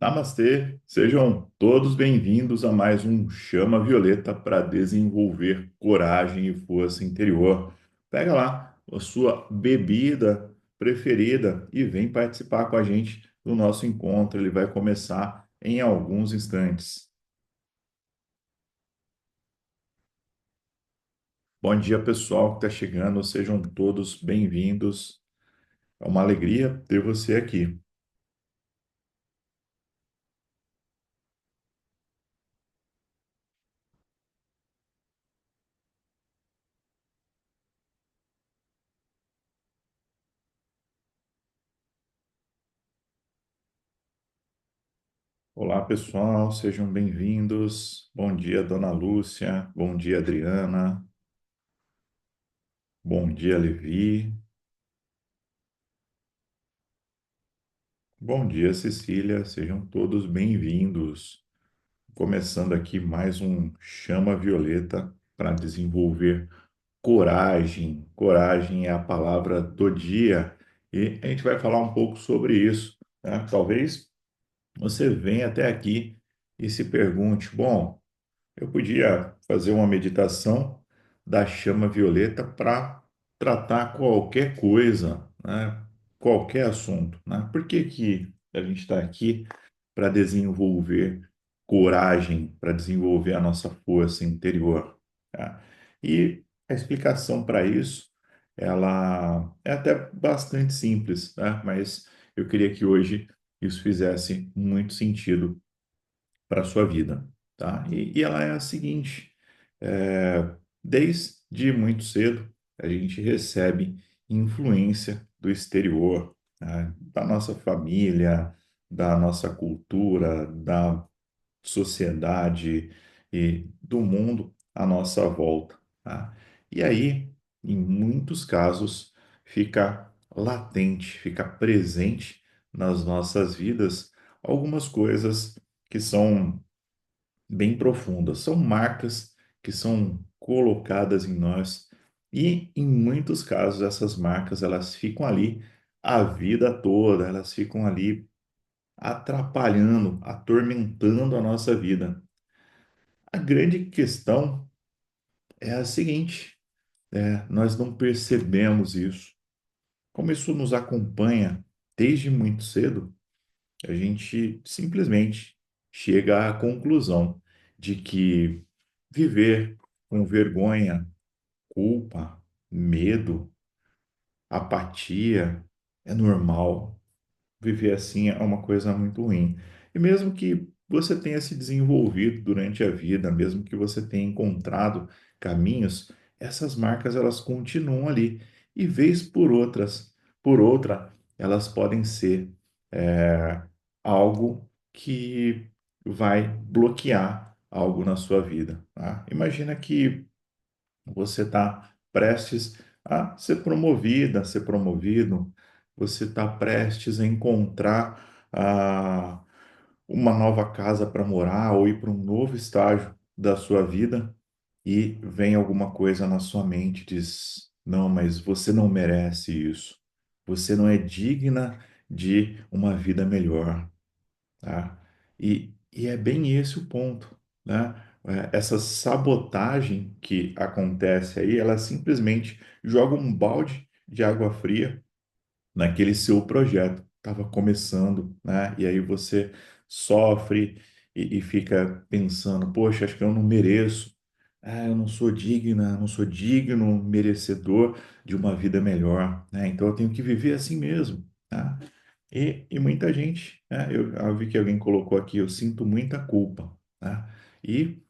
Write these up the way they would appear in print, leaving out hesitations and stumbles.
Namastê, sejam todos bem-vindos a mais um Chama Violeta para desenvolver coragem e força interior. Pega lá a sua bebida preferida e vem participar com a gente do nosso encontro. Ele vai começar em alguns instantes. Bom dia, pessoal que está chegando, sejam todos bem-vindos. É uma alegria ter você aqui. Olá, pessoal, sejam bem-vindos. Bom dia, Dona Lúcia. Bom dia, Adriana. Bom dia, Levi. Bom dia, Cecília. Sejam todos bem-vindos. Começando aqui mais um Chama Violeta para desenvolver coragem. Coragem é a palavra do dia e a gente vai falar um pouco sobre isso, né? Talvez você venha até aqui e se pergunte: bom, eu podia fazer uma meditação da chama violeta para tratar qualquer coisa, né? Qualquer assunto, né? Por que que a gente está aqui para desenvolver coragem, para desenvolver a nossa força interior, tá? E a explicação para isso, ela é até bastante simples, né? Mas eu queria que hoje isso fizesse muito sentido para a sua vida, tá? E ela é a seguinte: desde muito cedo a gente recebe influência do exterior, né? Da nossa família, da nossa cultura, da sociedade e do mundo à nossa volta, tá? E aí, em muitos casos, fica latente, fica presente nas nossas vidas algumas coisas que são bem profundas. São marcas que são colocadas em nós e, em muitos casos, essas marcas elas ficam ali a vida toda, elas ficam ali atrapalhando, atormentando a nossa vida. A grande questão é a seguinte: nós não percebemos isso. Como isso nos acompanha desde muito cedo, a gente simplesmente chega à conclusão de que viver com vergonha, culpa, medo, apatia é normal. Viver assim é uma coisa muito ruim. E mesmo que você tenha se desenvolvido durante a vida, mesmo que você tenha encontrado caminhos, essas marcas elas continuam ali. E vez por outra, elas podem ser é, algo que vai bloquear algo na sua vida, tá? Imagina que você está prestes a ser promovida, a ser promovido, você está prestes a encontrar uma nova casa para morar ou ir para um novo estágio da sua vida e vem alguma coisa na sua mente e diz: não, mas você não merece isso. Você não é digna de uma vida melhor, tá? E é bem esse o ponto, né? Essa sabotagem que acontece aí, ela simplesmente joga um balde de água fria naquele seu projeto. Estava começando, né? E aí você sofre e fica pensando, poxa, acho que eu não mereço. Eu não sou digna, não sou digno, merecedor de uma vida melhor, né? Então eu tenho que viver assim mesmo, tá? E muita gente, né? Eu vi que alguém colocou aqui, eu sinto muita culpa, né? E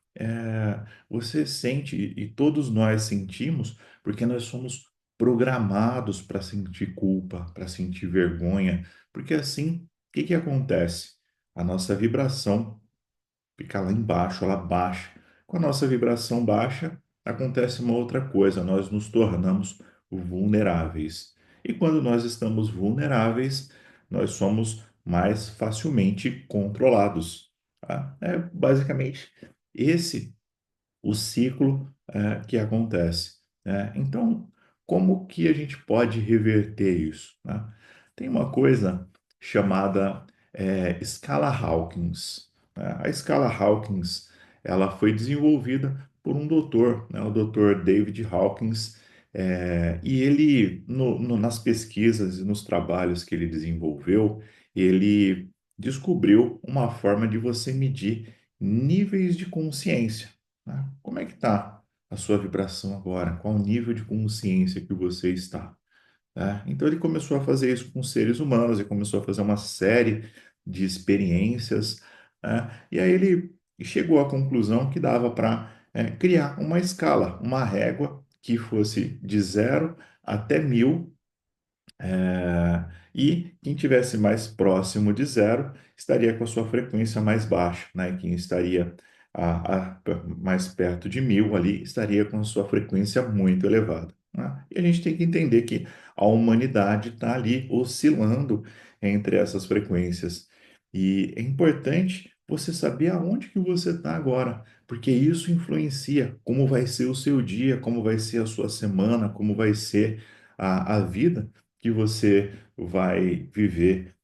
você sente, e todos nós sentimos, porque nós somos programados para sentir culpa, para sentir vergonha, porque assim, o que que acontece? A nossa vibração fica lá embaixo, ela baixa. Com a nossa vibração baixa, acontece uma outra coisa, nós nos tornamos vulneráveis. E quando nós estamos vulneráveis, nós somos mais facilmente controlados, tá? É basicamente esse o ciclo que acontece, né? Então, como que a gente pode reverter isso, né? Tem uma coisa chamada escala Hawkins, né? A escala Hawkins, ela foi desenvolvida por um doutor, né, o doutor David Hawkins, e ele, nas pesquisas e nos trabalhos que ele desenvolveu, ele descobriu uma forma de você medir níveis de consciência, né? Como é que está a sua vibração agora? Qual o nível de consciência que você está? Né? Então ele começou a fazer isso com seres humanos e começou a fazer uma série de experiências, né? E aí ele chegou à conclusão que dava para criar uma escala, uma régua que fosse de 0 até 1000, e quem tivesse mais próximo de 0 estaria com a sua frequência mais baixa, né? Quem estaria mais perto de 1000 ali estaria com a sua frequência muito elevada, né? E a gente tem que entender que a humanidade está ali oscilando entre essas frequências. E é importante você saber aonde que você está agora, porque isso influencia como vai ser o seu dia, como vai ser a sua semana, como vai ser a vida que você vai viver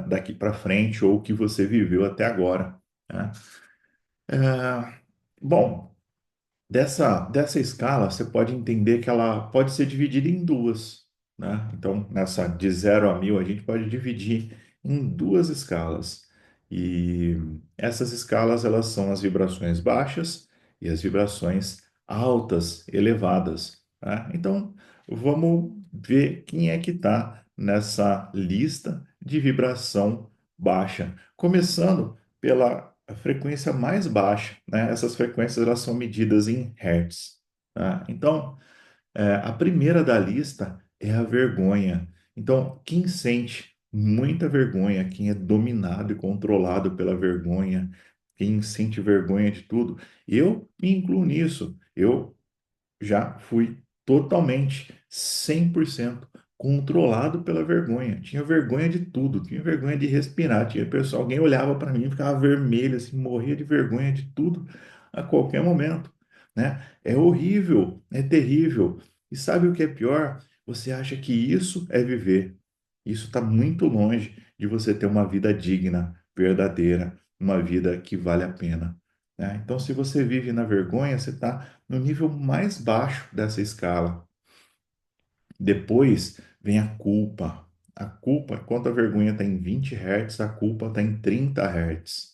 daqui para frente ou que você viveu até agora, né? É, bom, dessa escala, você pode entender que ela pode ser dividida em duas, né? Então, nessa de 0 a 1000, a gente pode dividir em duas escalas. E essas escalas, elas são as vibrações baixas e as vibrações altas, elevadas, tá? Então, vamos ver quem é que está nessa lista de vibração baixa. Começando pela frequência mais baixa, né? Essas frequências elas são medidas em hertz, tá? Então, a primeira da lista é a vergonha. Então, quem sente muita vergonha, quem é dominado e controlado pela vergonha, quem sente vergonha de tudo, eu me incluo nisso. Eu já fui totalmente, 100% controlado pela vergonha. Tinha vergonha de tudo, tinha vergonha de respirar. Tinha pessoal, alguém olhava para mim e ficava vermelho, assim, morria de vergonha de tudo a qualquer momento, né? É horrível, é terrível. E sabe o que é pior? Você acha que isso é viver. Isso está muito longe de você ter uma vida digna, verdadeira, uma vida que vale a pena, né? Então, se você vive na vergonha, você está no nível mais baixo dessa escala. Depois vem a culpa. A culpa, enquanto a vergonha está em 20 Hz, a culpa está em 30 Hz,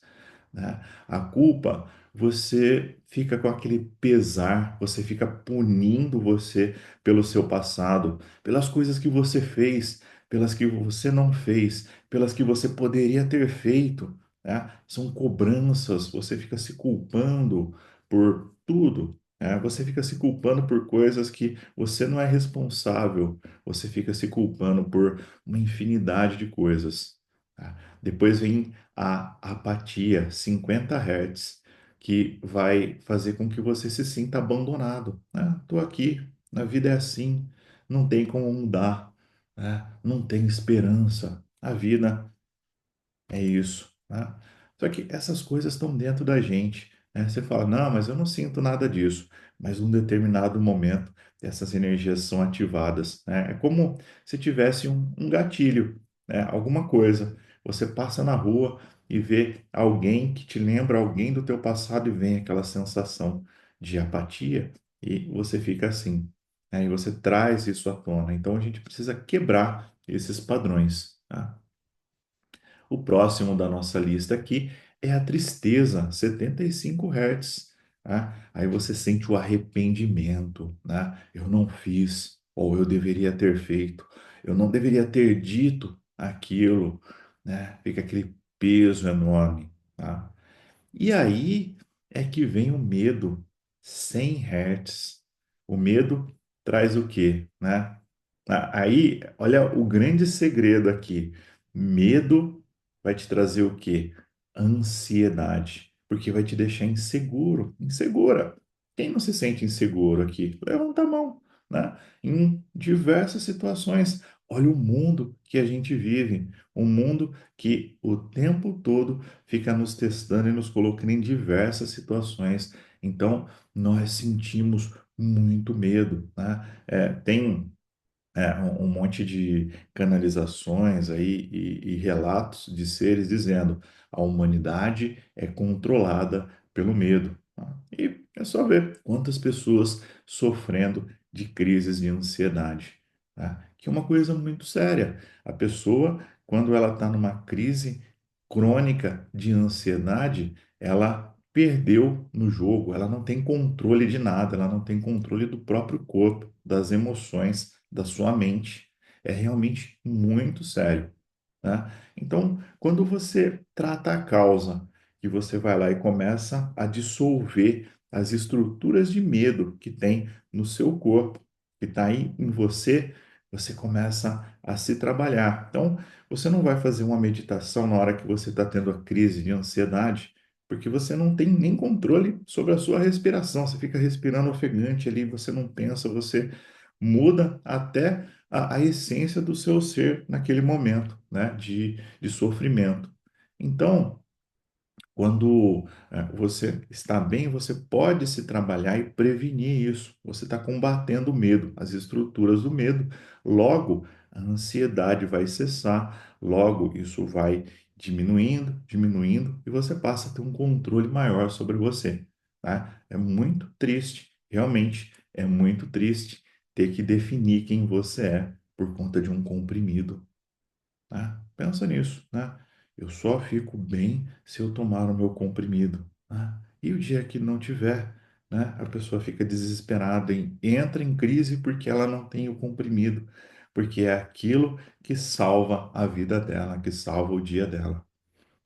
né? A culpa, você fica com aquele pesar, você fica punindo você pelo seu passado, pelas coisas que você fez, pelas que você não fez, pelas que você poderia ter feito, né? São cobranças, você fica se culpando por tudo, né? Você fica se culpando por coisas que você não é responsável, você fica se culpando por uma infinidade de coisas, tá? Depois vem a apatia, 50 Hz, que vai fazer com que você se sinta abandonado, né? Tô aqui, a vida é assim, não tem como mudar, né? Não tem esperança. A vida é isso, né? Só que essas coisas estão dentro da gente, né? Você fala, não, mas eu não sinto nada disso. Mas num determinado momento, essas energias são ativadas, né? É como se tivesse um gatilho, né? Alguma coisa. Você passa na rua e vê alguém que te lembra alguém do teu passado e vem aquela sensação de apatia e você fica assim, né? E você traz isso à tona. Então a gente precisa quebrar esses padrões, tá? O próximo da nossa lista aqui é a tristeza, 75 Hz, né? Aí você sente o arrependimento, né? Eu não fiz, ou eu deveria ter feito, eu não deveria ter dito aquilo, né? Fica aquele peso enorme, tá? E aí é que vem o medo, 100 Hz. O medo traz o quê, né? Aí, olha o grande segredo aqui. Medo vai te trazer o quê? Ansiedade, porque vai te deixar inseguro, insegura. Quem não se sente inseguro aqui? Levanta a mão, né? Em diversas situações. Olha o mundo que a gente vive, um mundo que o tempo todo fica nos testando e nos colocando em diversas situações. Então, nós sentimos muito medo, né? Tem um monte de canalizações aí e relatos de seres dizendo a humanidade é controlada pelo medo. Tá? E é só ver quantas pessoas sofrendo de crises de ansiedade, tá? Que é uma coisa muito séria. A pessoa, quando ela está numa crise crônica de ansiedade, ela perdeu no jogo, ela não tem controle de nada, ela não tem controle do próprio corpo, das emoções, da sua mente. É realmente muito sério, né? Então, quando você trata a causa, que você vai lá e começa a dissolver as estruturas de medo que tem no seu corpo, que está aí em você, você começa a se trabalhar. Então, você não vai fazer uma meditação na hora que você está tendo a crise de ansiedade, porque você não tem nem controle sobre a sua respiração. Você fica respirando ofegante ali, você não pensa, você muda até a essência do seu ser naquele momento, né, de sofrimento. Então, quando você está bem, você pode se trabalhar e prevenir isso. Você está combatendo o medo, as estruturas do medo. Logo, a ansiedade vai cessar, logo, isso vai diminuindo, diminuindo, e você passa a ter um controle maior sobre você, tá? É muito triste, realmente é muito triste ter que definir quem você é por conta de um comprimido, né? Pensa nisso, né? Eu só fico bem se eu tomar o meu comprimido, né? E o dia que não tiver, né? A pessoa fica desesperada, entra em crise porque ela não tem o comprimido, porque é aquilo que salva a vida dela, que salva o dia dela,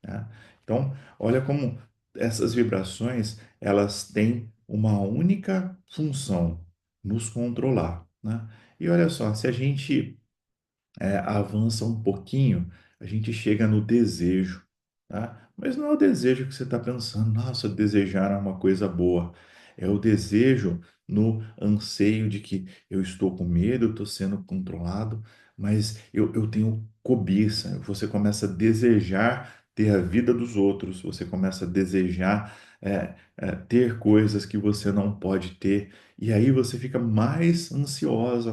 né? Então, olha como essas vibrações, elas têm uma única função, nos controlar, né? E olha só, se a gente avança um pouquinho, a gente chega no desejo, tá? Mas não é o desejo que você está pensando, nossa, desejar é uma coisa boa. É o desejo no anseio de que eu estou com medo, eu estou sendo controlado, mas eu tenho cobiça. Você começa a desejar ter a vida dos outros, você começa a desejar ter coisas que você não pode ter, e aí você fica mais ansiosa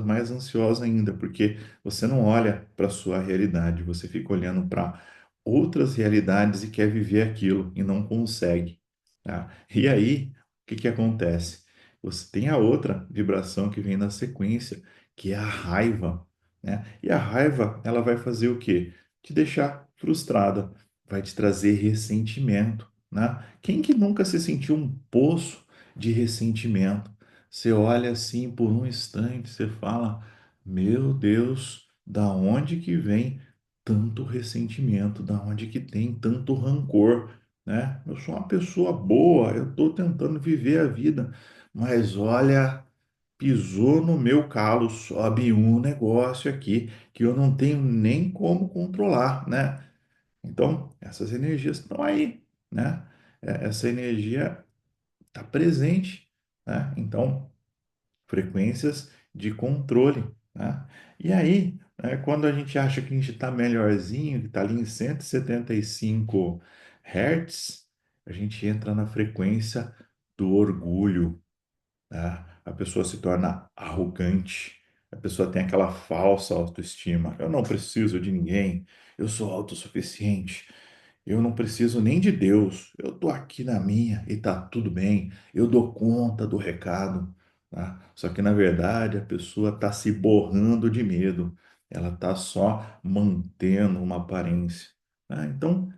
ainda, porque você não olha para a sua realidade, você fica olhando para outras realidades e quer viver aquilo e não consegue, tá? E aí, o que que acontece? Você tem a outra vibração que vem na sequência, que é a raiva, né? E a raiva, ela vai fazer o quê? Te deixar frustrada, vai te trazer ressentimento, né? Quem que nunca se sentiu um poço de ressentimento? Você olha assim por um instante, você fala: meu Deus, da onde que vem tanto ressentimento? Da onde que tem tanto rancor, né? Eu sou uma pessoa boa, eu estou tentando viver a vida, mas olha, pisou no meu calo, sobe um negócio aqui que eu não tenho nem como controlar, né? Então, essas energias estão aí, né? Essa energia está presente, né? Então, frequências de controle, né? E aí, quando a gente acha que a gente está melhorzinho, que está ali em 175 Hz, a gente entra na frequência do orgulho, né? A pessoa se torna arrogante, a pessoa tem aquela falsa autoestima. Eu não preciso de ninguém, eu sou autossuficiente. Eu não preciso nem de Deus. Eu estou aqui na minha e tá tudo bem. Eu dou conta do recado, tá? Só que na verdade a pessoa está se borrando de medo. Ela está só mantendo uma aparência, né? Então,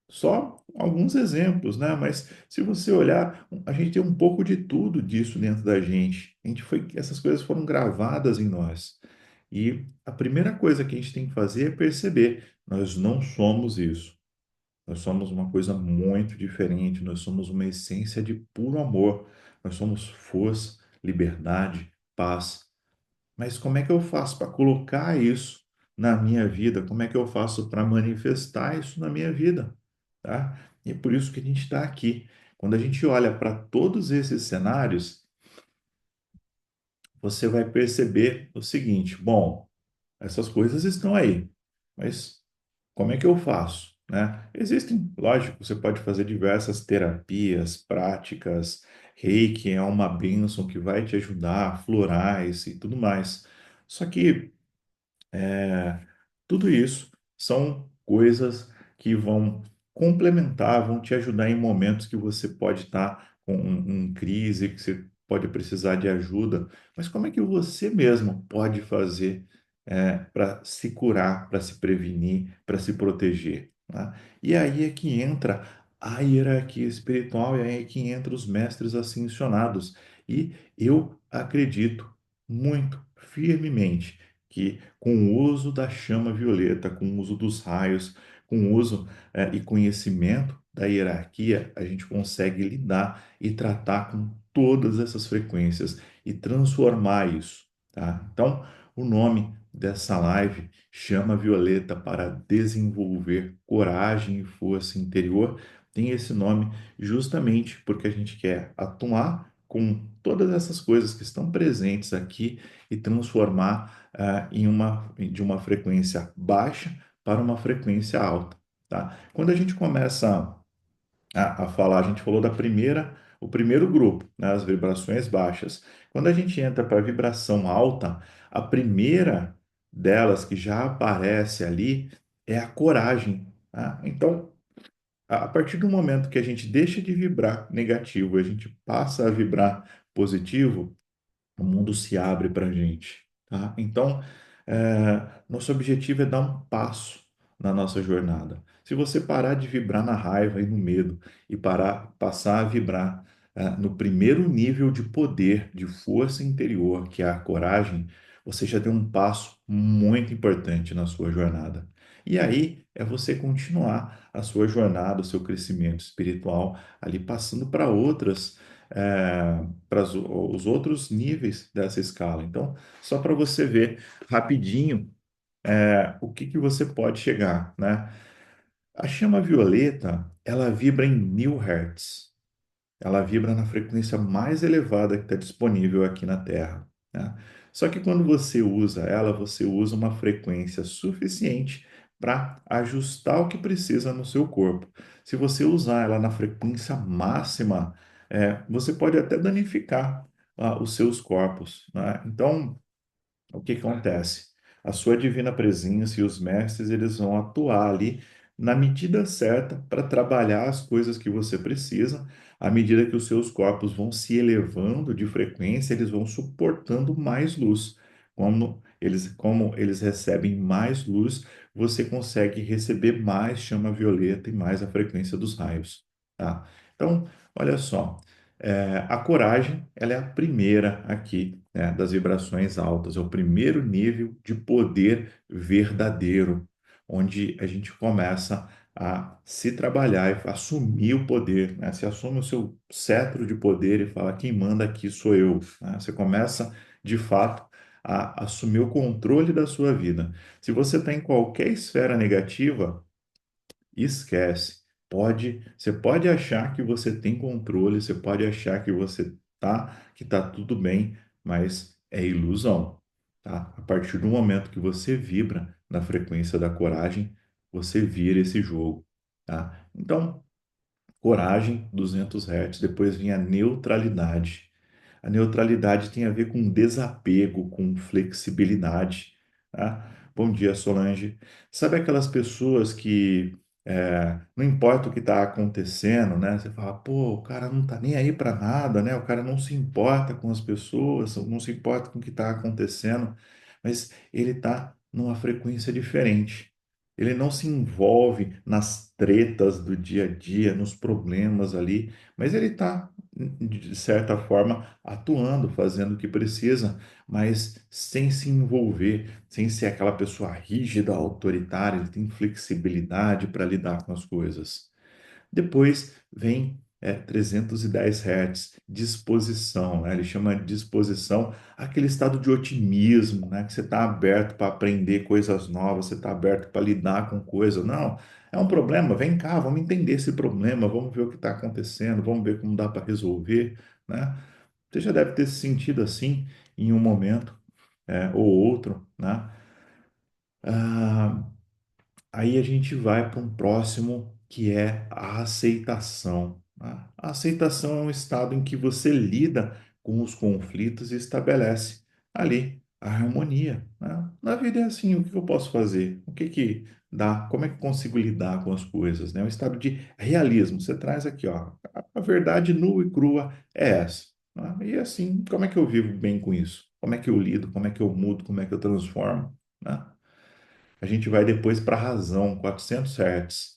só alguns exemplos, né? Mas se você olhar, a gente tem um pouco de tudo disso dentro da gente. Essas coisas foram gravadas em nós. E a primeira coisa que a gente tem que fazer é perceber, nós não somos isso. Nós somos uma coisa muito diferente, nós somos uma essência de puro amor, nós somos força, liberdade, paz. Mas como é que eu faço para colocar isso na minha vida? Como é que eu faço para manifestar isso na minha vida? Tá? E é por isso que a gente está aqui. Quando a gente olha para todos esses cenários, você vai perceber o seguinte: bom, essas coisas estão aí, mas como é que eu faço, né? Existem, lógico, você pode fazer diversas terapias, práticas, Reiki é uma bênção que vai te ajudar, florais e tudo mais. Só que tudo isso são coisas que vão complementar, vão te ajudar em momentos que você pode estar com crise, que você pode precisar de ajuda. Mas como é que você mesmo pode fazer para se curar, para se prevenir, para se proteger, né? E aí é que entra a hierarquia espiritual, e aí é que entra os mestres ascensionados. E eu acredito muito firmemente que com o uso da chama violeta, com o uso dos raios, com o uso e conhecimento da hierarquia, a gente consegue lidar e tratar com todas essas frequências e transformar isso, tá? Então, o nome dessa live Chama Violeta para desenvolver coragem e força interior tem esse nome justamente porque a gente quer atuar com todas essas coisas que estão presentes aqui e transformar de uma frequência baixa para uma frequência alta, tá? Quando a gente começa a falar, a gente falou o primeiro grupo, né, as vibrações baixas. Quando a gente entra para a vibração alta, a primeira delas que já aparece ali é a coragem, tá? Então, a partir do momento que a gente deixa de vibrar negativo, a gente passa a vibrar positivo, o mundo se abre para a gente, tá? Então, nosso objetivo é dar um passo na nossa jornada. Se você parar de vibrar na raiva e no medo e passar a vibrar, no primeiro nível de poder, de força interior, que é a coragem, você já deu um passo muito importante na sua jornada. E aí é você continuar a sua jornada, o seu crescimento espiritual, ali passando para outras para os outros níveis dessa escala. Então, só para você ver rapidinho o que que você pode chegar, né? A chama violeta, ela vibra em 1000 Hz. Ela vibra na frequência mais elevada que está disponível aqui na Terra, né? Só que quando você usa ela, você usa uma frequência suficiente para ajustar o que precisa no seu corpo. Se você usar ela na frequência máxima, você pode até danificar os seus corpos, né? Então, o que acontece? A sua divina presença e os mestres, eles vão atuar ali na medida certa para trabalhar as coisas que você precisa. À medida que os seus corpos vão se elevando de frequência, eles vão suportando mais luz. Como eles recebem mais luz, você consegue receber mais chama violeta e mais a frequência dos raios, tá? Então, olha só. A coragem, ela é a primeira aqui, né, das vibrações altas, é o primeiro nível de poder verdadeiro, onde a gente começa a se trabalhar e assumir o poder, né? Você assume o seu cetro de poder e fala, quem manda aqui sou eu, né? Você começa, de fato, a assumir o controle da sua vida. Se você está em qualquer esfera negativa, esquece. Você pode achar que você tem controle, você pode achar que tá tudo bem, mas é ilusão, tá? A partir do momento que você vibra na frequência da coragem, você vira esse jogo, tá? Então, coragem, 200 Hz, depois vem a neutralidade. A neutralidade tem a ver com desapego, com flexibilidade, tá? Bom dia, Solange. Sabe aquelas pessoas que não importa o que está acontecendo, né? Você fala, pô, o cara não tá nem aí para nada, né? O cara não se importa com as pessoas, não se importa com o que está acontecendo, mas ele está numa frequência diferente. Ele não se envolve nas tretas do dia a dia, nos problemas ali, mas ele está, de certa forma, atuando, fazendo o que precisa, mas sem se envolver, sem ser aquela pessoa rígida, autoritária, ele tem flexibilidade para lidar com as coisas. Depois vem 310 Hz, disposição, né? Ele chama de disposição aquele estado de otimismo, né? Que você está aberto para aprender coisas novas, você está aberto para lidar com coisas. Não, é um problema, vem cá, vamos entender esse problema, vamos ver o que está acontecendo, vamos ver como dá para resolver, né? Você já deve ter se sentido assim em um momento ou outro, né? Ah, Aí a gente vai para um próximo que é a aceitação, né? A aceitação é um estado em que você lida com os conflitos e estabelece ali a harmonia, né? Na vida é assim, o que eu posso fazer? O que que dá? Como é que eu consigo lidar com as coisas, né? Um estado de realismo. Você traz aqui, ó, a verdade nua e crua é essa, né? E assim, como é que eu vivo bem com isso? Como é que eu lido? Como é que eu mudo? Como é que eu transformo, né? A gente vai depois para a razão, 400 Hz.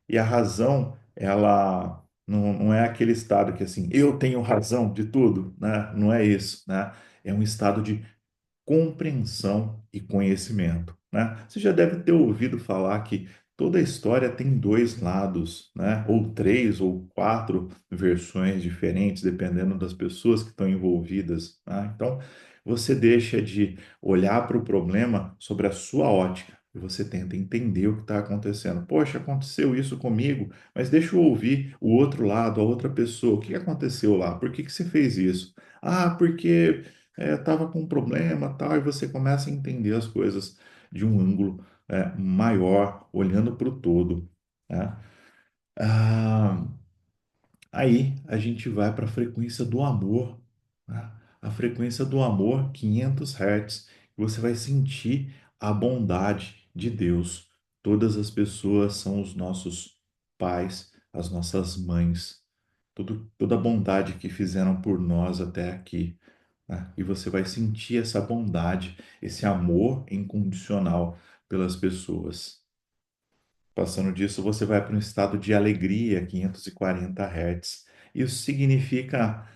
E a razão, ela não é aquele estado que assim, eu tenho razão de tudo, né? Não é isso, né? É um estado de compreensão e conhecimento, né? Você já deve ter ouvido falar que toda história tem dois lados, né? Ou três ou quatro versões diferentes, dependendo das pessoas que estão envolvidas, né? Então, você deixa de olhar para o problema sobre a sua ótica e você tenta entender o que está acontecendo. Poxa, aconteceu isso comigo, mas deixa eu ouvir o outro lado, a outra pessoa. O que aconteceu lá? Por que que você fez isso? Ah, porque estava com um problema, tal, e você começa a entender as coisas de um ângulo maior, olhando para o todo, né? Ah, aí a gente vai para a frequência do amor, né? A frequência do amor, 500 Hz, e você vai sentir a bondade de Deus. Todas as pessoas são os nossos pais, as nossas mães, toda a bondade que fizeram por nós até aqui, né? E você vai sentir essa bondade, esse amor incondicional pelas pessoas. Passando disso, você vai para um estado de alegria, 540 Hz. Isso significa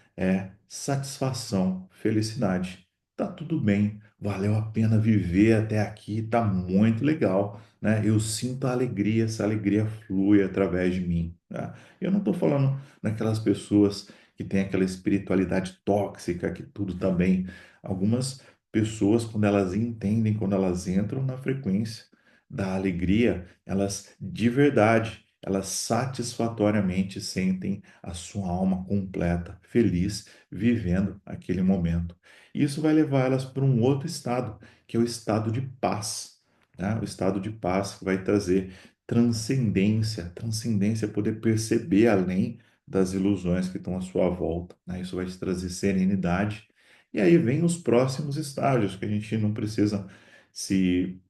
satisfação, felicidade. Tá tudo bem, valeu a pena viver até aqui, tá muito legal, né? Eu sinto a alegria, essa alegria flui através de mim, né? Eu não estou falando naquelas pessoas que têm aquela espiritualidade tóxica, que tudo tá bem. Algumas pessoas, quando elas entendem, quando elas entram na frequência da alegria, elas de verdade, elas satisfatoriamente sentem a sua alma completa, feliz, vivendo aquele momento. Isso vai levar elas para um outro estado, que é o estado de paz, né? O estado de paz que vai trazer transcendência, transcendência, é poder perceber além das ilusões que estão à sua volta, né? Isso vai te trazer serenidade. E aí vem os próximos estágios, que a gente não precisa se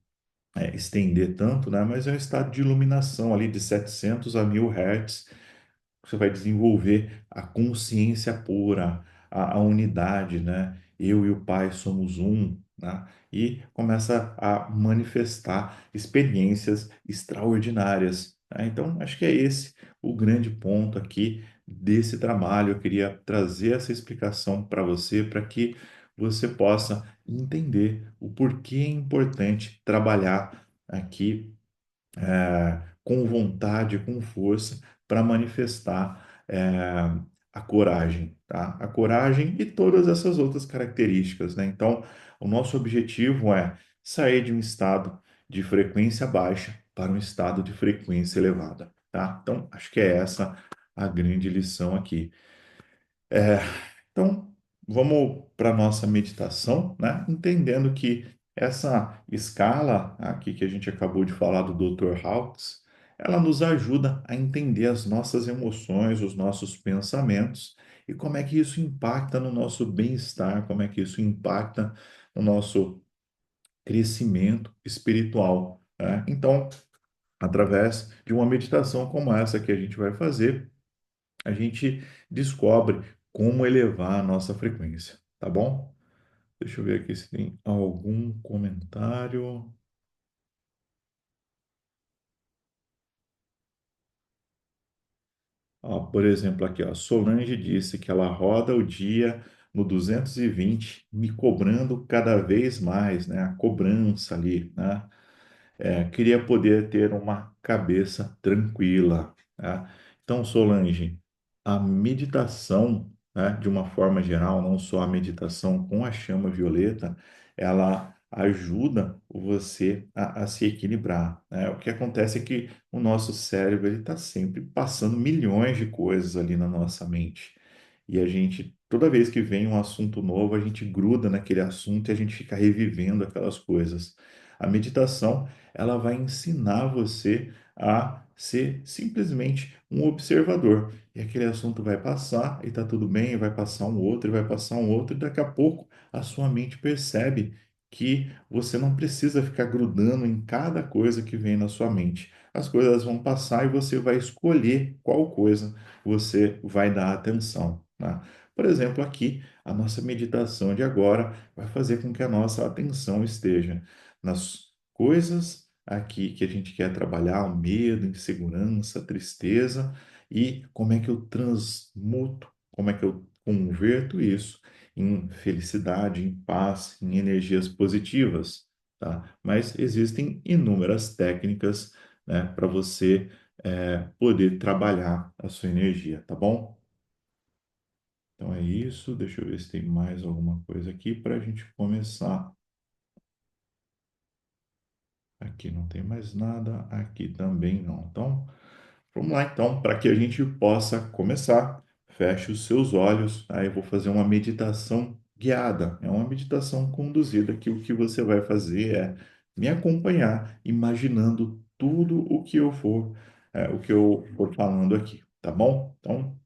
estender tanto, né? Mas é um estado de iluminação ali de 700 a 1000 Hz. Você vai desenvolver a consciência pura, a unidade, né? Eu e o Pai somos um, né? E começa a manifestar experiências extraordinárias, né? Então, acho que é esse o grande ponto aqui desse trabalho. Eu queria trazer essa explicação para você, para que você possa entender o porquê é importante trabalhar aqui com vontade, com força, para manifestar a coragem, tá? A coragem e todas essas outras características, né? Então, o nosso objetivo é sair de um estado de frequência baixa para um estado de frequência elevada, tá? Então, acho que é essa a grande lição aqui. Então, vamos para a nossa meditação, né? Entendendo que essa escala aqui que a gente acabou de falar do Dr. Hawkes, ela nos ajuda a entender as nossas emoções, os nossos pensamentos e como é que isso impacta no nosso bem-estar, como é que isso impacta no nosso crescimento espiritual, né? Então, através de uma meditação como essa que a gente vai fazer, a gente descobre como elevar a nossa frequência, tá bom? Deixa eu ver aqui se tem algum comentário. Ó, por exemplo, aqui, ó, Solange disse que ela roda o dia no 220, me cobrando cada vez mais, né? A cobrança ali, né? Queria poder ter uma cabeça tranquila, tá? Então, Solange, a meditação, né, de uma forma geral, não só a meditação com a chama violeta, ela ajuda você a se equilibrar, né? O que acontece é que o nosso cérebro ele está sempre passando milhões de coisas ali na nossa mente. E a gente, toda vez que vem um assunto novo, a gente gruda naquele assunto e a gente fica revivendo aquelas coisas. A meditação ela vai ensinar você a ser simplesmente um observador. E aquele assunto vai passar e tá tudo bem, e vai passar um outro, e vai passar um outro, e daqui a pouco a sua mente percebe que você não precisa ficar grudando em cada coisa que vem na sua mente. As coisas vão passar e você vai escolher qual coisa você vai dar atenção, né? Por exemplo, aqui, a nossa meditação de agora vai fazer com que a nossa atenção esteja nas coisas aqui que a gente quer trabalhar, o medo, insegurança, tristeza, e como é que eu transmuto, como é que eu converto isso em felicidade, em paz, em energias positivas, tá? Mas existem inúmeras técnicas, né, para você poder trabalhar a sua energia, tá bom? Então é isso. Deixa eu ver se tem mais alguma coisa aqui para a gente começar. Aqui não tem mais nada, aqui também não. Então, vamos lá então, para que a gente possa começar. Feche os seus olhos, aí eu vou fazer uma meditação guiada. É uma meditação conduzida que o que você vai fazer é me acompanhar, imaginando tudo o que eu for, o que eu for falando aqui, tá bom? Então,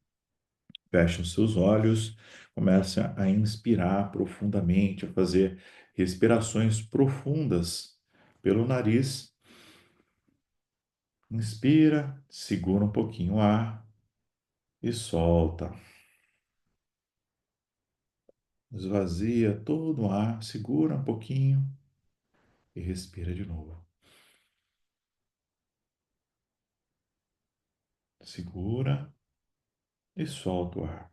feche os seus olhos, comece a inspirar profundamente, a fazer respirações profundas pelo nariz. Inspira, segura um pouquinho o ar e solta. Esvazia todo o ar, segura um pouquinho e respira de novo. Segura e solta o ar.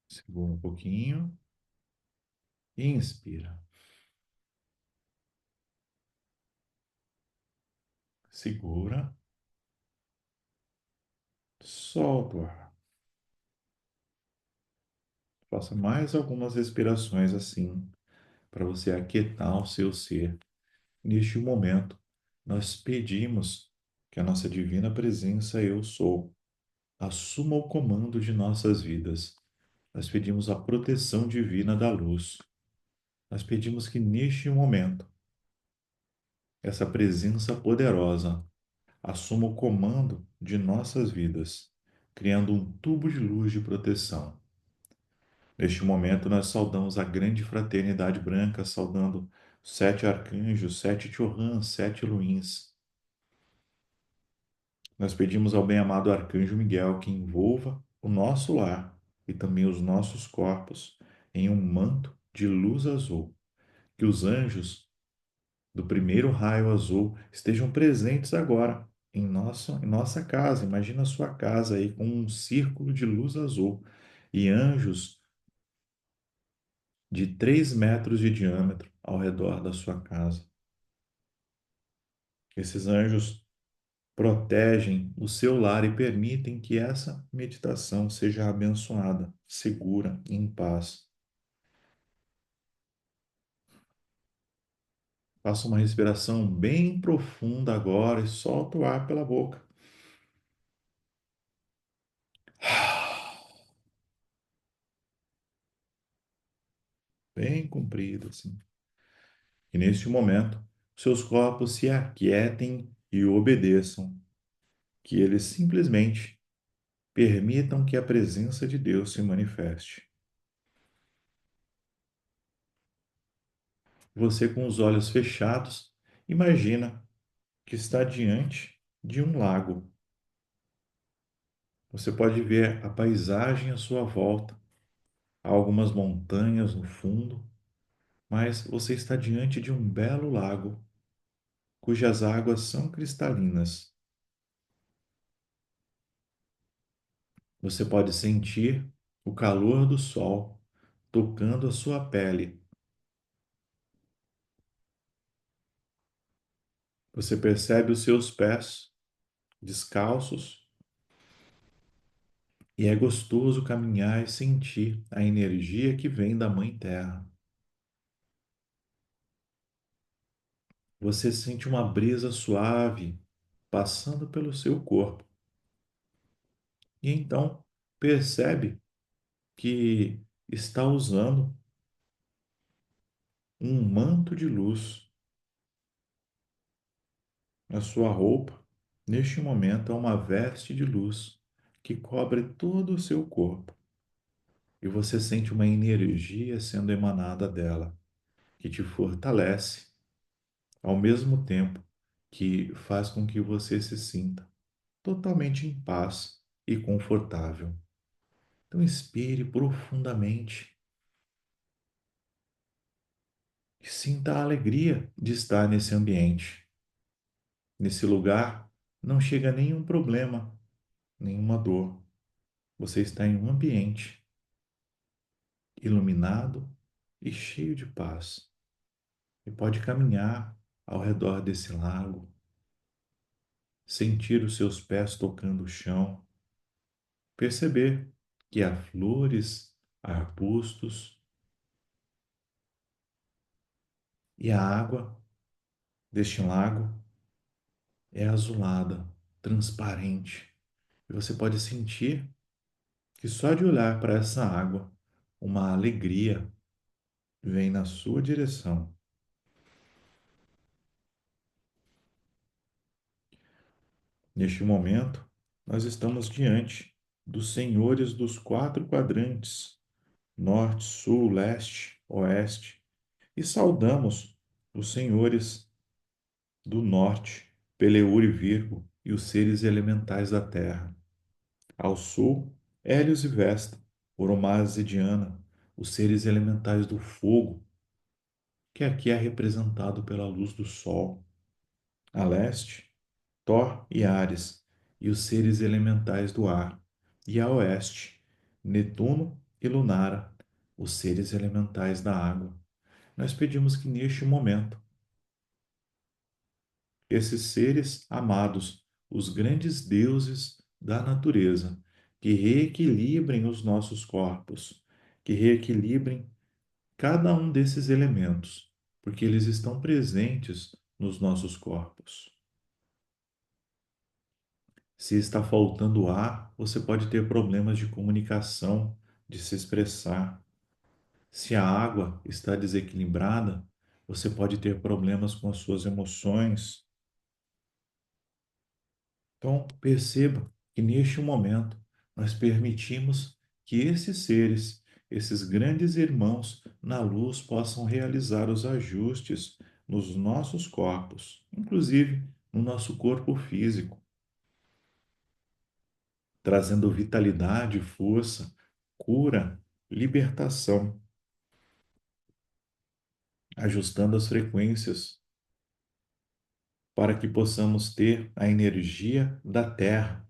Segura um pouquinho e inspira. Segura, solta o ar. Faça mais algumas respirações assim, para você aquietar o seu ser. Neste momento, nós pedimos que a nossa divina presença, eu sou, assuma o comando de nossas vidas. Nós pedimos a proteção divina da luz. Nós pedimos que neste momento, essa presença poderosa assuma o comando de nossas vidas, criando um tubo de luz de proteção. Neste momento, nós saudamos a grande fraternidade branca, saudando sete arcanjos, sete Chohans, sete Elohims. Nós pedimos ao bem-amado Arcanjo Miguel que envolva o nosso lar e também os nossos corpos em um manto de luz azul, que os anjos do primeiro raio azul estejam presentes agora em nossa casa. Imagina a sua casa aí com um círculo de luz azul e anjos de 3 metros de diâmetro ao redor da sua casa. Esses anjos protegem o seu lar e permitem que essa meditação seja abençoada, segura e em paz. Faça uma respiração bem profunda agora e solta o ar pela boca. Bem comprido assim. E neste momento, seus corpos se aquietem e obedeçam, que eles simplesmente permitam que a presença de Deus se manifeste. Você, com os olhos fechados, imagina que está diante de um lago. Você pode ver a paisagem à sua volta, há algumas montanhas no fundo, mas você está diante de um belo lago, cujas águas são cristalinas. Você pode sentir o calor do sol tocando a sua pele. Você percebe os seus pés descalços e é gostoso caminhar e sentir a energia que vem da Mãe Terra. Você sente uma brisa suave passando pelo seu corpo e então percebe que está usando um manto de luz. A sua roupa, neste momento, é uma veste de luz que cobre todo o seu corpo. e você sente uma energia sendo emanada dela, que te fortalece, ao mesmo tempo que faz com que você se sinta totalmente em paz e confortável. Então, inspire profundamente e sinta a alegria de estar nesse ambiente. Nesse lugar não chega nenhum problema, nenhuma dor. Você está em um ambiente iluminado e cheio de paz. E pode caminhar ao redor desse lago, sentir os seus pés tocando o chão, perceber que há flores, arbustos e a água deste lago é azulada, transparente. E você pode sentir que só de olhar para essa água, uma alegria vem na sua direção. Neste momento, nós estamos diante dos senhores dos quatro quadrantes, norte, sul, leste, oeste, e saudamos os senhores do norte, Peleur e Virgo, e os seres elementais da terra. Ao sul, Hélios e Vesta, Oromás e Diana, os seres elementais do fogo, que aqui é representado pela luz do sol. A leste, Thor e Ares, e os seres elementais do ar. E a oeste, Netuno e Lunara, os seres elementais da água. Nós pedimos que neste momento, esses seres amados, os grandes deuses da natureza, que reequilibrem os nossos corpos, que reequilibrem cada um desses elementos, porque eles estão presentes nos nossos corpos. Se está faltando ar, você pode ter problemas de comunicação, de se expressar. Se a água está desequilibrada, você pode ter problemas com as suas emoções. Então, perceba que neste momento nós permitimos que esses seres, esses grandes irmãos na luz, possam realizar os ajustes nos nossos corpos, inclusive no nosso corpo físico, trazendo vitalidade, força, cura, libertação, ajustando as frequências para que possamos ter a energia da terra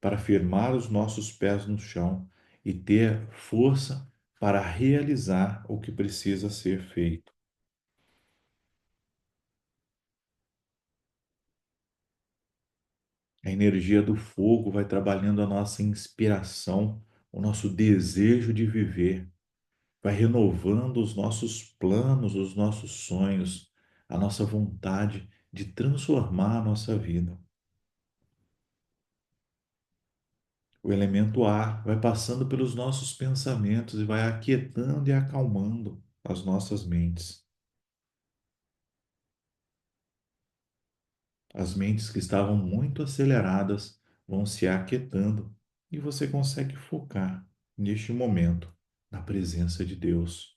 para firmar os nossos pés no chão e ter força para realizar o que precisa ser feito. A energia do fogo vai trabalhando a nossa inspiração, o nosso desejo de viver, vai renovando os nossos planos, os nossos sonhos, a nossa vontade de transformar a nossa vida. O elemento ar vai passando pelos nossos pensamentos e vai aquietando e acalmando as nossas mentes. As mentes que estavam muito aceleradas vão se aquietando e você consegue focar neste momento na presença de Deus.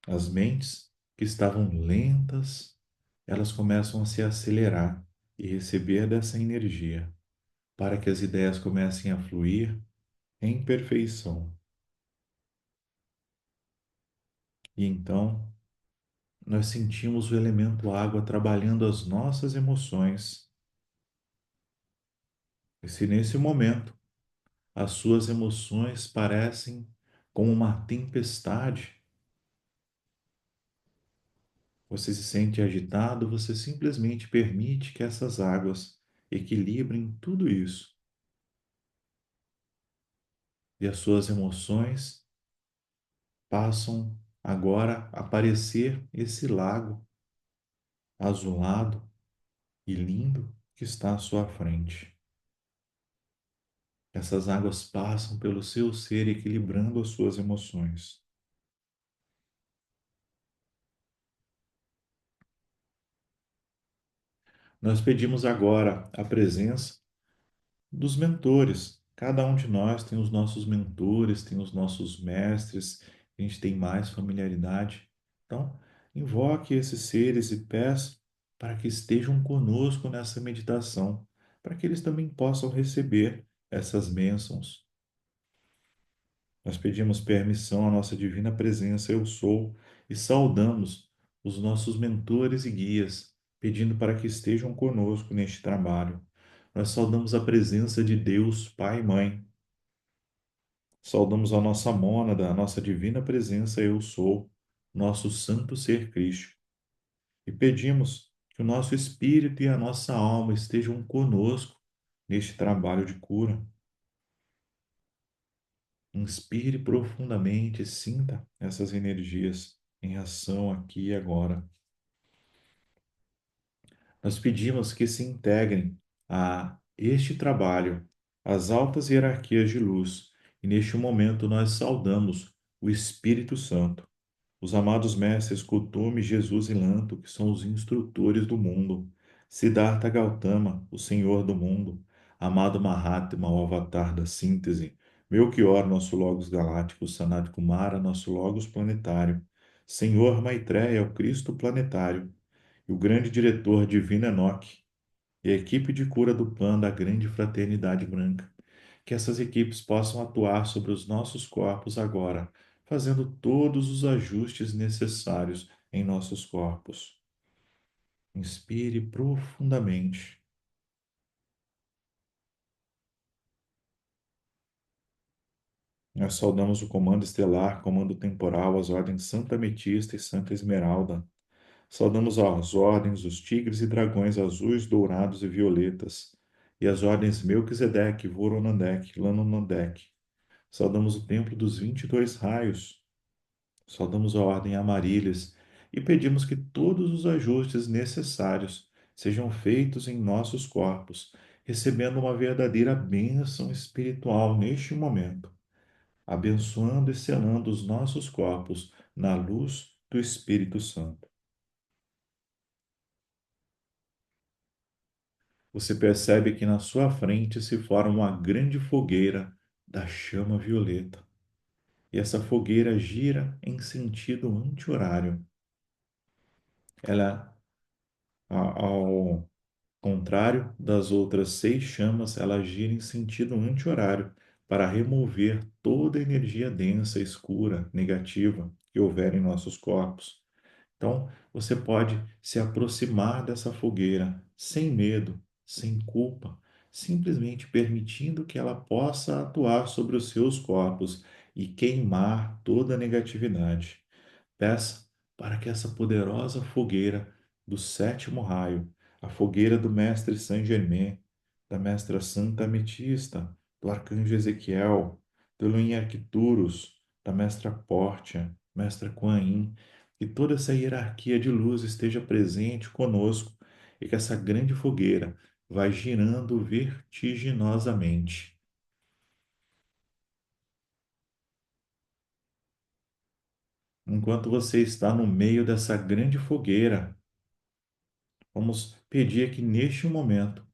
As mentes que estavam lentas, elas começam a se acelerar e receber dessa energia para que as ideias comecem a fluir em perfeição. E então nós sentimos o elemento água trabalhando as nossas emoções. E se nesse momento as suas emoções parecem como uma tempestade, você se sente agitado, você simplesmente permite que essas águas equilibrem tudo isso. E as suas emoções passam agora a parecer esse lago azulado e lindo que está à sua frente. Essas águas passam pelo seu ser, equilibrando as suas emoções. Nós pedimos agora a presença dos mentores, Cada um de nós tem os nossos mentores, tem os nossos mestres, a gente tem mais familiaridade. Então, invoque esses seres e peça para que estejam conosco nessa meditação, para que eles também possam receber essas bênçãos. Nós pedimos permissão à nossa divina presença, eu sou, e saudamos os nossos mentores e guias, pedindo para que estejam conosco neste trabalho. Nós saudamos a presença de Deus, Pai e Mãe. Saudamos a nossa mônada, a nossa divina presença, eu sou, nosso santo ser Cristo. E pedimos que o nosso espírito e a nossa alma estejam conosco neste trabalho de cura. Inspire profundamente e sinta essas energias em ação aqui e agora. Nós pedimos que se integrem a este trabalho as altas hierarquias de luz, e neste momento nós saudamos o Espírito Santo, os amados mestres Kuthumi, Jesus e Lanto, que são os instrutores do mundo, Siddhartha Gautama, o Senhor do mundo, amado Mahatma, o avatar da síntese, Melchior, nosso Logos galáctico, Sanat Kumara, nosso Logos planetário, Senhor Maitreya, o Cristo planetário, e o grande diretor divino Enoque, e a equipe de cura do plano da grande fraternidade branca. Que essas equipes possam atuar sobre os nossos corpos agora, fazendo todos os ajustes necessários em nossos corpos. Inspire profundamente. Nós saudamos o comando estelar, comando temporal, as ordens Santa Ametista e Santa Esmeralda. Saudamos as ordens dos tigres e dragões azuis, dourados e violetas, e as ordens Melquisedeque, Voronandek, Lanonandek. Saudamos o templo dos 22 raios. Saudamos a ordem Amarílis e pedimos que todos os ajustes necessários sejam feitos em nossos corpos, recebendo uma verdadeira bênção espiritual neste momento, abençoando e selando os nossos corpos na luz do Espírito Santo. Você percebe que na sua frente se forma uma grande fogueira da chama violeta, e essa fogueira gira em sentido anti-horário. Ela, ao contrário das outras 6 chamas, ela gira em sentido anti-horário para remover toda a energia densa, escura, negativa que houver em nossos corpos. Então, você pode se aproximar dessa fogueira sem medo, sem culpa, simplesmente permitindo que ela possa atuar sobre os seus corpos e queimar toda a negatividade. Peça para que essa poderosa fogueira do sétimo raio, a fogueira do mestre Saint-Germain, da mestra Santa Ametista, do arcanjo Ezequiel, do Elohim Arcturus, da mestra Pórtia, mestra Kuan Yin, que toda essa hierarquia de luz esteja presente conosco e que essa grande fogueira vai girando vertiginosamente. Enquanto você está no meio dessa grande fogueira, vamos pedir que neste momento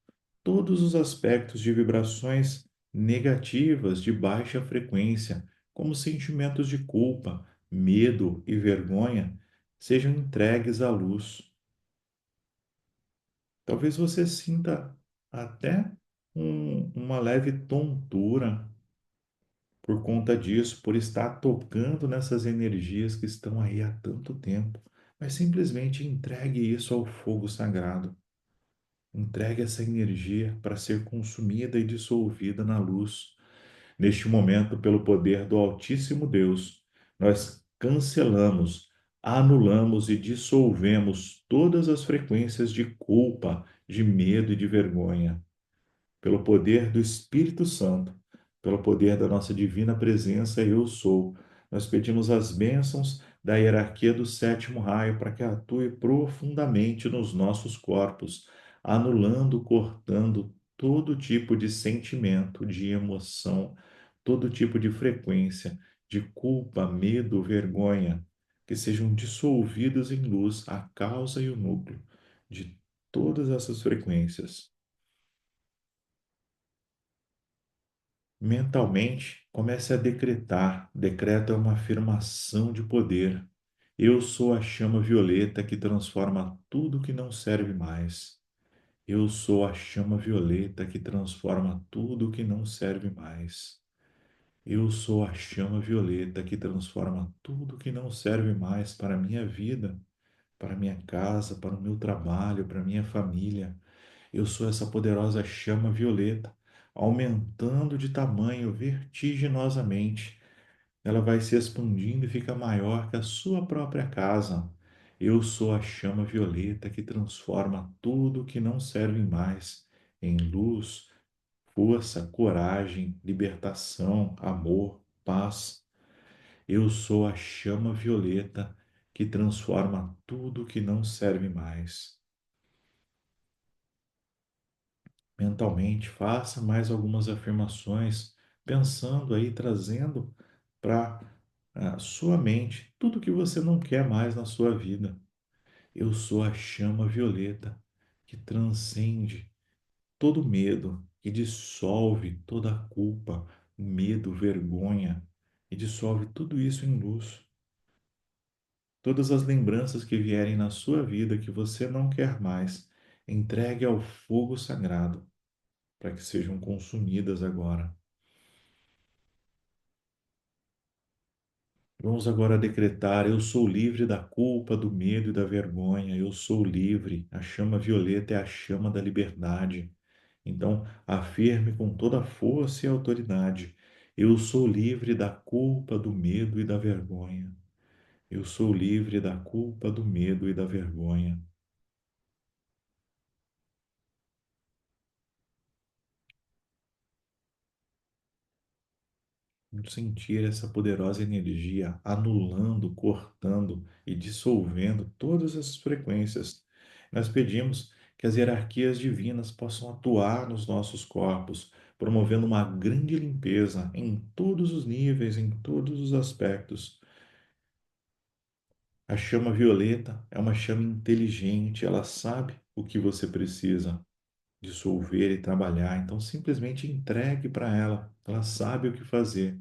todos os aspectos de vibrações negativas de baixa frequência, como sentimentos de culpa, medo e vergonha, sejam entregues à luz. Talvez você sinta até uma leve tontura por conta disso, por estar tocando nessas energias que estão aí há tanto tempo. Mas simplesmente entregue isso ao fogo sagrado. Entregue essa energia para ser consumida e dissolvida na luz. Neste momento, pelo poder do Altíssimo Deus, nós cancelamos, anulamos e dissolvemos todas as frequências de culpa, de medo e de vergonha pelo poder do Espírito Santo, pelo poder da nossa divina presença, eu sou. Nós pedimos as bênçãos da hierarquia do sétimo raio para que atue profundamente nos nossos corpos, anulando, cortando todo tipo de sentimento, de emoção, todo tipo de frequência, de culpa, medo, vergonha, que sejam dissolvidos em luz a causa e o núcleo de todas essas frequências. Mentalmente, comece a decretar. Decreto é uma afirmação de poder. Eu sou a chama violeta que transforma tudo que não serve mais. Eu sou a chama violeta que transforma tudo que não serve mais. Eu sou a chama violeta que transforma tudo que não serve mais para a minha vida, para a minha casa, para o meu trabalho, para a minha família. Eu sou essa poderosa chama violeta, aumentando de tamanho vertiginosamente. Ela vai se expandindo e fica maior que a sua própria casa. Eu sou a chama violeta que transforma tudo que não serve mais em luz, força, coragem, libertação, amor, paz. Eu sou a chama violeta que transforma tudo que não serve mais. Mentalmente, faça mais algumas afirmações, pensando aí, trazendo para a sua mente tudo que você não quer mais na sua vida. Eu sou a chama violeta que transcende todo medo, que dissolve toda a culpa, medo, vergonha, e dissolve tudo isso em luz. Todas as lembranças que vierem na sua vida que você não quer mais, entregue ao fogo sagrado para que sejam consumidas agora. Vamos agora decretar: eu sou livre da culpa, do medo e da vergonha. Eu sou livre. A chama violeta é a chama da liberdade. Então, afirme com toda a força e autoridade: eu sou livre da culpa, do medo e da vergonha. Eu sou livre da culpa, do medo e da vergonha. Sentir essa poderosa energia anulando, cortando e dissolvendo todas essas frequências. Nós pedimos que as hierarquias divinas possam atuar nos nossos corpos, promovendo uma grande limpeza em todos os níveis, em todos os aspectos. A chama violeta é uma chama inteligente, ela sabe o que você precisa dissolver e trabalhar, então simplesmente entregue para ela, ela sabe o que fazer.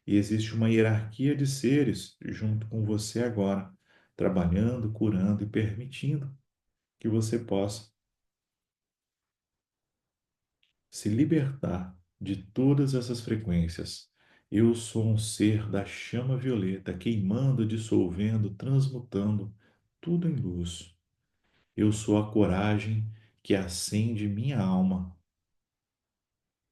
E existe uma hierarquia de seres junto com você agora, trabalhando, curando e permitindo que você possa se libertar de todas essas frequências. Eu sou um ser da chama violeta, queimando, dissolvendo, transmutando tudo em luz. Eu sou a coragem que acende minha alma.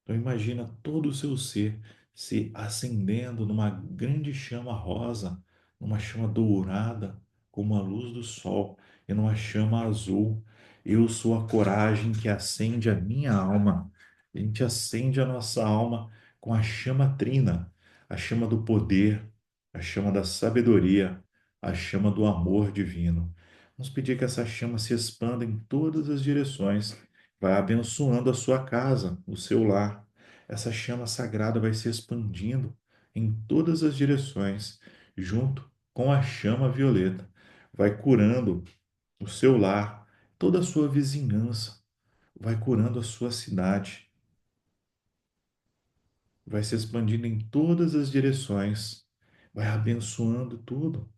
Então imagina todo o seu ser se acendendo numa grande chama rosa, numa chama dourada, como a luz do sol, e numa chama azul. Eu sou a coragem que acende a minha alma. A gente acende a nossa alma com a chama trina, a chama do poder, a chama da sabedoria, a chama do amor divino. Vamos pedir que essa chama se expanda em todas as direções, vai abençoando a sua casa, o seu lar. Essa chama sagrada vai se expandindo em todas as direções, junto com a chama violeta. Vai curando o seu lar, toda a sua vizinhança, vai curando a sua cidade, vai se expandindo em todas as direções, vai abençoando tudo.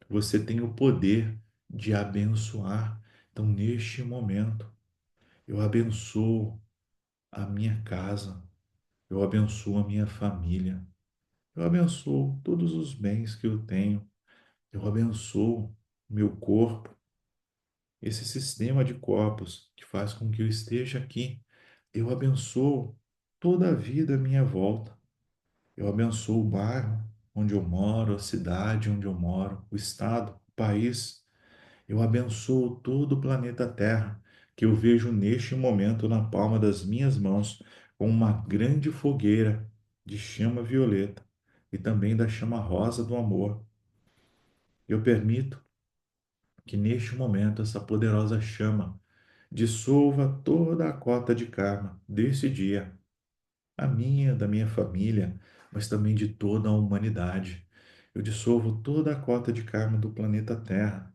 Você tem o poder de abençoar. Então, neste momento, eu abençoo a minha casa, eu abençoo a minha família, eu abençoo todos os bens que eu tenho, eu abençoo meu corpo, esse sistema de corpos que faz com que eu esteja aqui. Eu abençoo toda a vida à minha volta. Eu abençoo o bairro onde eu moro, a cidade onde eu moro, o estado, o país. Eu abençoo todo o planeta Terra, que eu vejo neste momento na palma das minhas mãos, com uma grande fogueira de chama violeta e também da chama rosa do amor. Eu permito que neste momento essa poderosa chama dissolva toda a cota de karma desse dia, a minha, da minha família, mas também de toda a humanidade. Eu dissolvo toda a cota de karma do planeta Terra.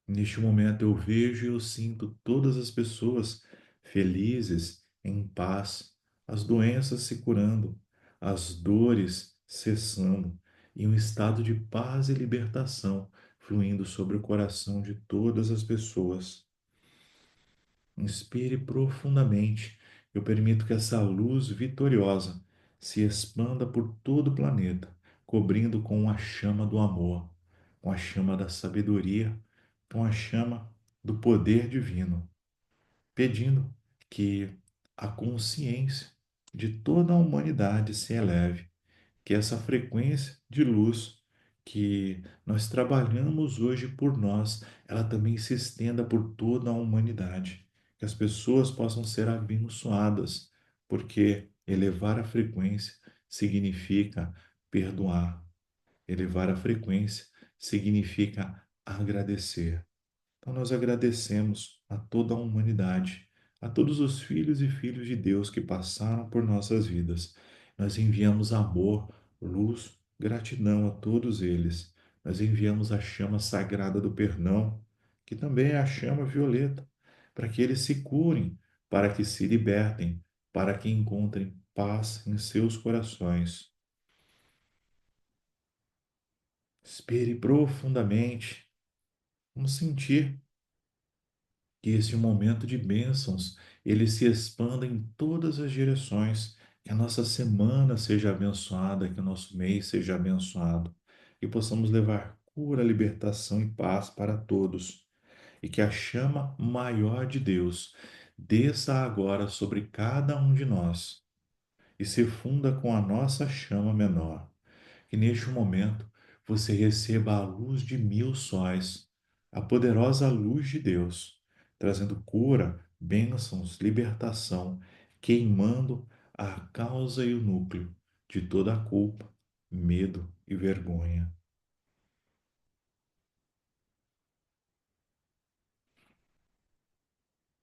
Neste momento eu vejo e eu sinto todas as pessoas felizes, em paz, as doenças se curando, as dores cessando e um estado de paz e libertação fluindo sobre o coração de todas as pessoas. Inspire profundamente. Eu permito que essa luz vitoriosa se expanda por todo o planeta, cobrindo com a chama do amor, com a chama da sabedoria, com a chama do poder divino, pedindo que a consciência de toda a humanidade se eleve, que essa frequência de luz que nós trabalhamos hoje por nós, ela também se estenda por toda a humanidade, que as pessoas possam ser abençoadas, porque elevar a frequência significa perdoar, elevar a frequência significa agradecer. Então, nós agradecemos a toda a humanidade, a todos os filhos e filhas de Deus que passaram por nossas vidas. Nós enviamos amor, luz, gratidão a todos eles. Nós enviamos a chama sagrada do perdão, que também é a chama violeta, para que eles se curem, para que se libertem, para que encontrem paz em seus corações. Inspire profundamente. Vamos sentir que esse momento de bênçãos ele se expanda em todas as direções, que a nossa semana seja abençoada, que o nosso mês seja abençoado, e possamos levar cura, libertação e paz para todos, e que a chama maior de Deus desça agora sobre cada um de nós e se funda com a nossa chama menor, que neste momento você receba a luz de mil sóis, a poderosa luz de Deus, trazendo cura, bênçãos, libertação, queimando a causa e o núcleo de toda a culpa, medo e vergonha.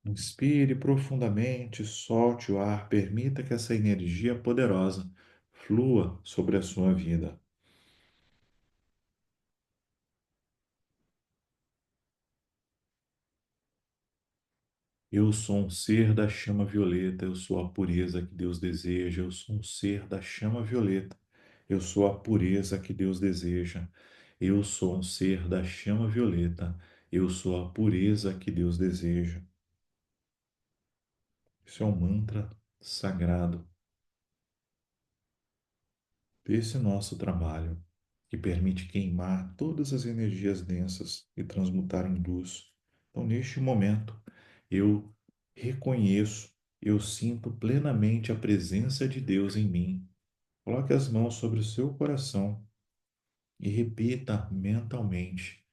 Inspire profundamente, solte o ar, permita que essa energia poderosa flua sobre a sua vida. Eu sou um ser da chama violeta, eu sou a pureza que Deus deseja, eu sou um ser da chama violeta, eu sou a pureza que Deus deseja, eu sou um ser da chama violeta, eu sou a pureza que Deus deseja. Isso é um mantra sagrado desse nosso trabalho, que permite queimar todas as energias densas e transmutar em luz. Então, neste momento, eu reconheço, eu sinto plenamente a presença de Deus em mim. Coloque as mãos sobre o seu coração e repita mentalmente: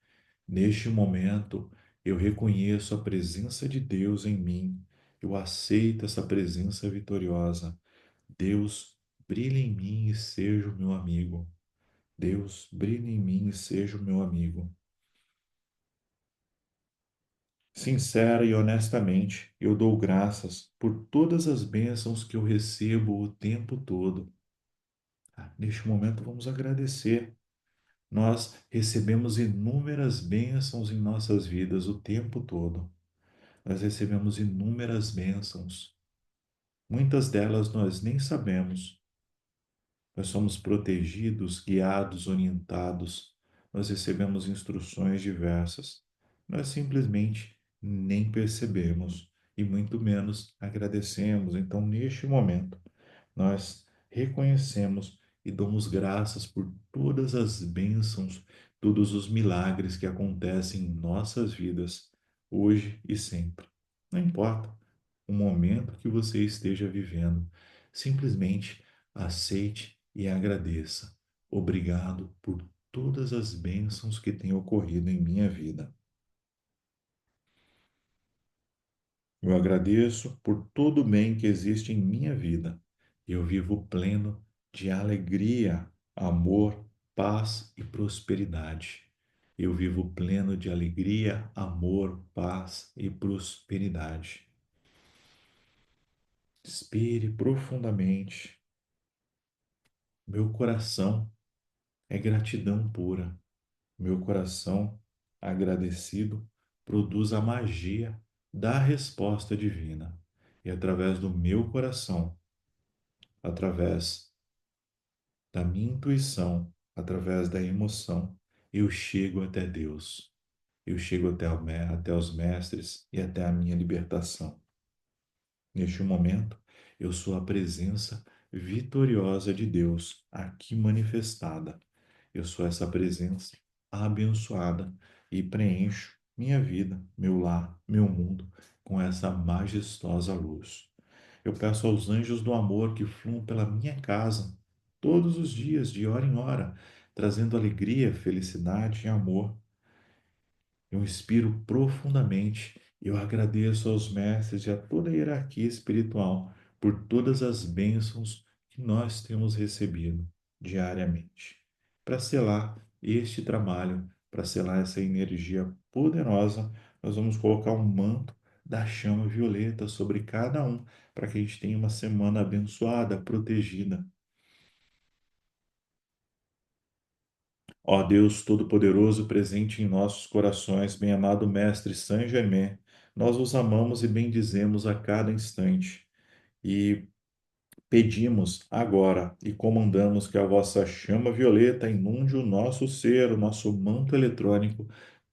neste momento, eu reconheço a presença de Deus em mim. Eu aceito essa presença vitoriosa. Deus, brilhe em mim e seja o meu amigo. Deus, brilhe em mim e seja o meu amigo. Sincera e honestamente, eu dou graças por todas as bênçãos que eu recebo o tempo todo. Neste momento, vamos agradecer. Nós recebemos inúmeras bênçãos em nossas vidas o tempo todo. Nós recebemos inúmeras bênçãos. Muitas delas nós nem sabemos. Nós somos protegidos, guiados, orientados. Nós recebemos instruções diversas. Nós simplesmente nem percebemos e muito menos agradecemos. Então, neste momento, nós reconhecemos e damos graças por todas as bênçãos, todos os milagres que acontecem em nossas vidas, hoje e sempre. Não importa o momento que você esteja vivendo, simplesmente aceite e agradeça. Obrigado por todas as bênçãos que têm ocorrido em minha vida. Eu agradeço por todo o bem que existe em minha vida. Eu vivo pleno de alegria, amor, paz e prosperidade. Eu vivo pleno de alegria, amor, paz e prosperidade. Inspire profundamente. Meu coração é gratidão pura. Meu coração agradecido produz a magia da resposta divina. E através do meu coração, através da minha intuição, através da emoção, eu chego até Deus. Eu chego até os mestres e até a minha libertação. Neste momento, eu sou a presença vitoriosa de Deus aqui manifestada. Eu sou essa presença abençoada e preencho minha vida, meu lar, meu mundo com essa majestosa luz. Eu peço aos anjos do amor que fluam pela minha casa todos os dias, de hora em hora, trazendo alegria, felicidade e amor. Eu inspiro profundamente e eu agradeço aos mestres e a toda a hierarquia espiritual por todas as bênçãos que nós temos recebido diariamente. Para selar este trabalho, para selar essa energia poderosa, nós vamos colocar um manto da chama violeta sobre cada um, para que a gente tenha uma semana abençoada, protegida. Ó Deus Todo-Poderoso, presente em nossos corações, bem-amado Mestre Saint Germain, nós os amamos e bendizemos a cada instante. E pedimos agora e comandamos que a vossa chama violeta inunde o nosso ser, o nosso manto eletrônico,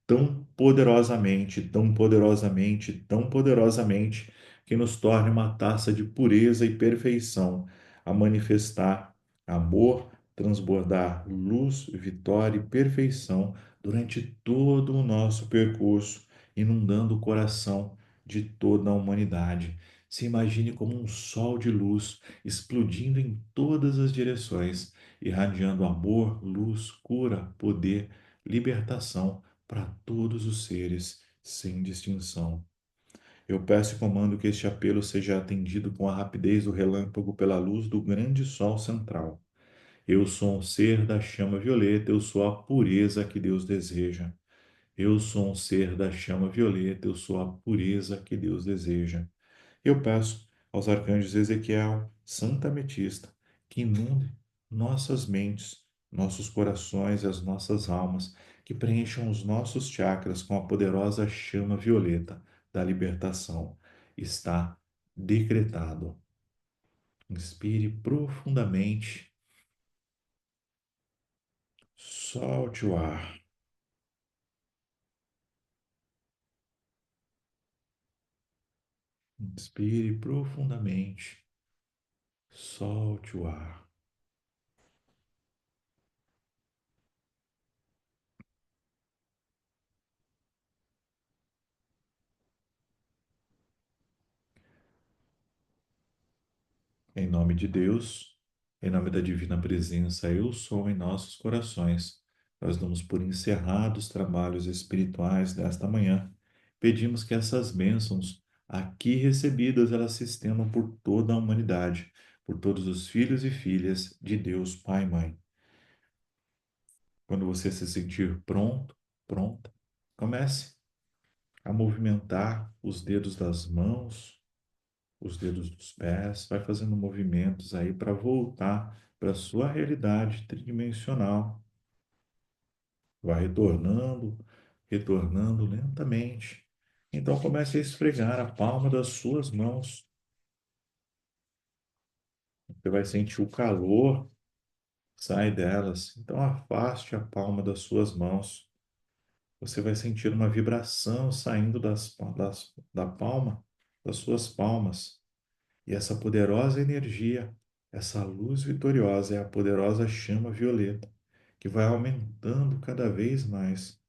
tão poderosamente, tão poderosamente, tão poderosamente, que nos torne uma taça de pureza e perfeição, a manifestar amor, transbordar luz, vitória e perfeição durante todo o nosso percurso, inundando o coração de toda a humanidade. Se imagine como um sol de luz explodindo em todas as direções, irradiando amor, luz, cura, poder, libertação para todos os seres, sem distinção. Eu peço e comando que este apelo seja atendido com a rapidez do relâmpago pela luz do grande sol central. Eu sou um ser da chama violeta, eu sou a pureza que Deus deseja. Eu sou um ser da chama violeta, eu sou a pureza que Deus deseja. Eu peço aos arcanjos Ezequiel, Santa Ametista, que inunde nossas mentes, nossos corações e as nossas almas, que preencham os nossos chakras com a poderosa chama violeta da libertação. Está decretado. Inspire profundamente, solte o ar. Inspire profundamente, solte o ar. Em nome de Deus, em nome da divina presença, eu sou em nossos corações. Nós damos por encerrados os trabalhos espirituais desta manhã. Pedimos que essas bênçãos aqui recebidas, elas se estendam por toda a humanidade, por todos os filhos e filhas de Deus Pai e Mãe. Quando você se sentir pronto, pronta, comece a movimentar os dedos das mãos, os dedos dos pés, vai fazendo movimentos aí para voltar para a sua realidade tridimensional. Vai retornando, retornando lentamente. Então comece a esfregar a palma das suas mãos. Você vai sentir o calor sai delas. Então afaste a palma das suas mãos. Você vai sentir uma vibração saindo da palma, das suas palmas. E essa poderosa energia, essa luz vitoriosa é a poderosa chama violeta, que vai aumentando cada vez mais.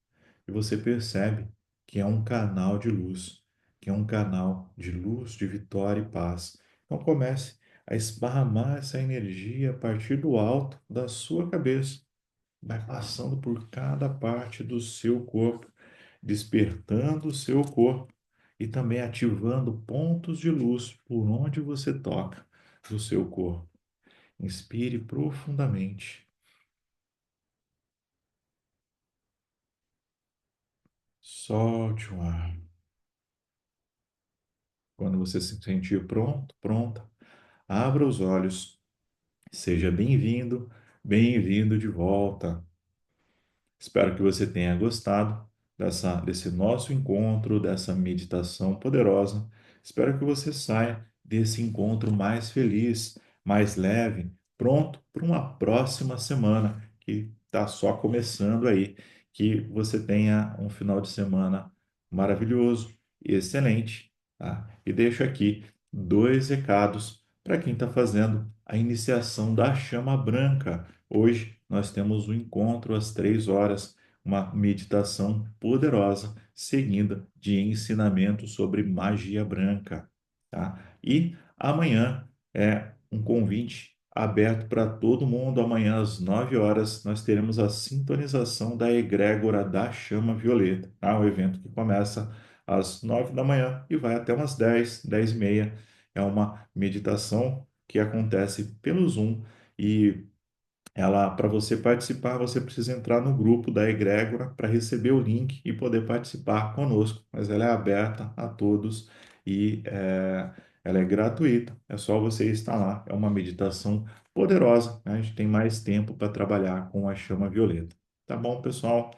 E você percebe que é um canal de luz, que é um canal de luz, de vitória e paz. Então comece a esparramar essa energia a partir do alto da sua cabeça, vai passando por cada parte do seu corpo, despertando o seu corpo e também ativando pontos de luz por onde você toca no seu corpo. Inspire profundamente, solte o ar. Quando você se sentir pronto, pronta, abra os olhos. Seja bem-vindo, bem-vindo de volta. Espero que você tenha gostado desse nosso encontro, dessa meditação poderosa. Espero que você saia desse encontro mais feliz, mais leve, pronto para uma próxima semana que está só começando aí. Que você tenha um final de semana maravilhoso e excelente, tá? E deixo aqui dois recados para quem está fazendo a iniciação da chama branca. Hoje nós temos um encontro às 3 horas, uma meditação poderosa, seguida de ensinamento sobre magia branca, tá? E amanhã é um convite aberto para todo mundo. Amanhã às 9 horas nós teremos a sintonização da egrégora da chama violeta, tá? O evento que começa às 9 da manhã e vai até umas 10, 10 e meia. É uma meditação que acontece pelo Zoom e ela, para você participar, você precisa entrar no grupo da Egrégora para receber o link e poder participar conosco. Mas ela é aberta a todos e ela é gratuita. É só você estar lá. É uma meditação poderosa, né? A gente tem mais tempo para trabalhar com a chama violeta. Tá bom, pessoal?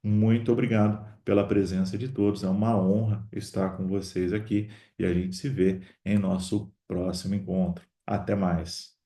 Muito obrigado pela presença de todos. É uma honra estar com vocês aqui e a gente se vê em nosso próximo encontro. Até mais.